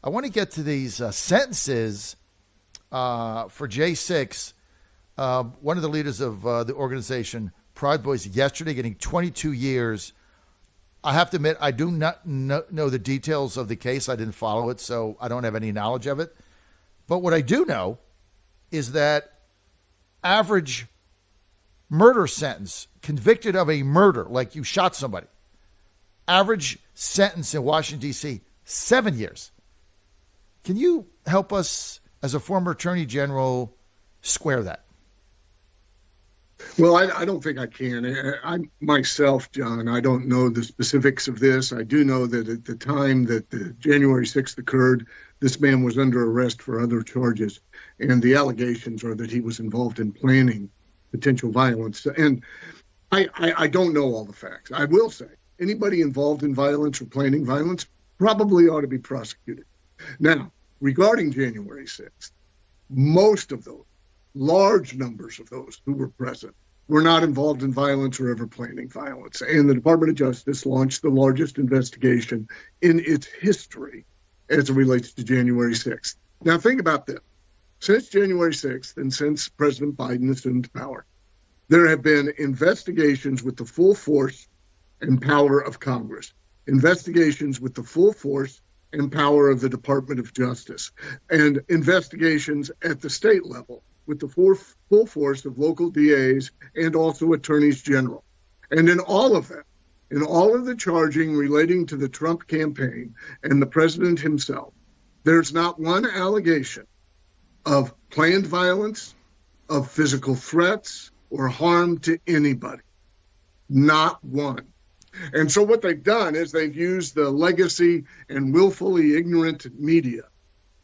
I want to get to these sentences for J6. One of the leaders of the organization, Proud Boys, yesterday getting 22 years. I have to admit, I do not know the details of the case. I didn't follow it, so I don't have any knowledge of it. But what I do know is that average murder sentence, convicted of a murder, like you shot somebody, average sentence in Washington, D.C., 7 years. Can you help us, as a former attorney general, square that? Well, I don't think I can. I myself, John, I don't know the specifics of this. I do know that at the time that the January 6th occurred, this man was under arrest for other charges. And the allegations are that he was involved in planning potential violence. And I don't know all the facts. I will say anybody involved in violence or planning violence probably ought to be prosecuted. Now, regarding January 6th, most of those, large numbers of those who were present, were not involved in violence or ever planning violence. And the Department of Justice launched the largest investigation in its history as it relates to January 6th. Now, think about this. Since January 6th and since President Biden assumed power, there have been investigations with the full force and power of Congress, investigations with the full force and power of the Department of Justice, and investigations at the state level with the full force of local DAs and also attorneys general. And in all of that, in all of the charging relating to the Trump campaign and the president himself, there's not one allegation of planned violence, of physical threats, or harm to anybody. Not one. And so what they've done is they've used the legacy and willfully ignorant media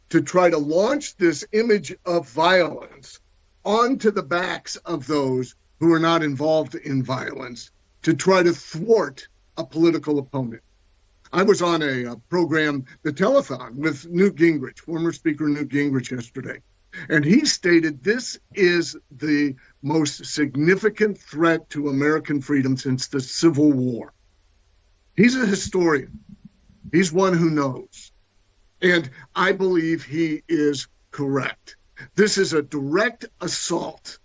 to try to launch this image of violence onto the backs of those who are not involved in violence to try to thwart a political opponent. I was on a program, the telethon, with Newt Gingrich, former Speaker Newt Gingrich, yesterday. And he stated this is the most significant threat to American freedom since the Civil War. He's a historian. He's one who knows. And I believe he is correct. This is a direct assault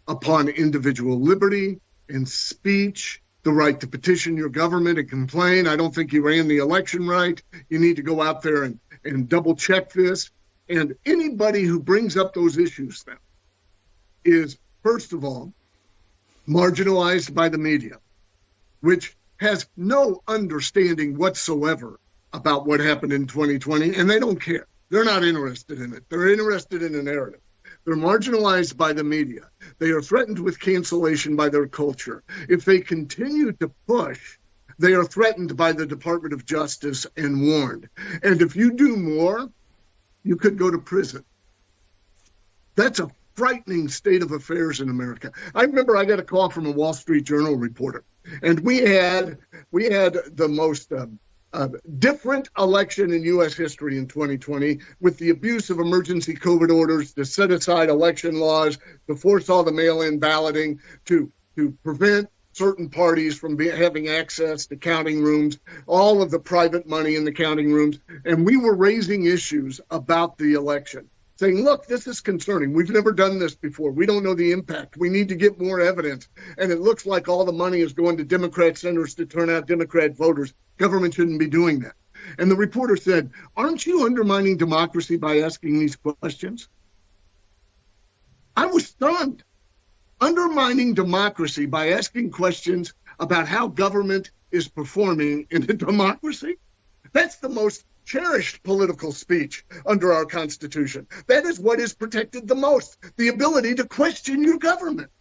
upon individual liberty and speech, the right to petition your government and complain. I don't think you ran the election right. You need to go out there and double check this. And anybody who brings up those issues then is, first of all, marginalized by the media, which has no understanding whatsoever about what happened in 2020, and they don't care. They're not interested in it. They're interested in a narrative. They're marginalized by the media. They are threatened with cancellation by their culture. If they continue to push, they are threatened by the Department of Justice and warned. And if you do more, you could go to prison. That's a frightening state of affairs in America. I remember I got a call from a Wall Street Journal reporter, and we had the most different election in U.S. history in 2020 with the abuse of emergency COVID orders to set aside election laws, to force all the mail-in balloting, to prevent certain parties from having access to counting rooms, all of the private money in the counting rooms. And we were raising issues about the election, saying, look, this is concerning. We've never done this before. We don't know the impact. We need to get more evidence. And it looks like all the money is going to Democrat centers to turn out Democrat voters. Government shouldn't be doing that. And the reporter said, aren't you undermining democracy by asking these questions? I was stunned. Undermining democracy by asking questions about how government is performing in a democracy? That's the most cherished political speech under our Constitution. That is what is protected the most, the ability to question your government.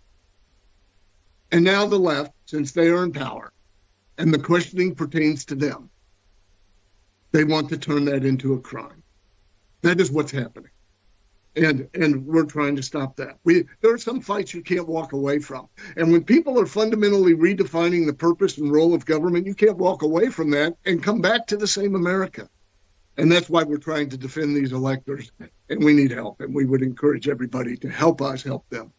And now the left, since they are in power, and the questioning pertains to them, they want to turn that into a crime. That is what's happening. And we're trying to stop that. There are some fights you can't walk away from. And when people are fundamentally redefining the purpose and role of government, you can't walk away from that and come back to the same America. And that's why we're trying to defend these electors. And we need help. And we would encourage everybody to help us help them.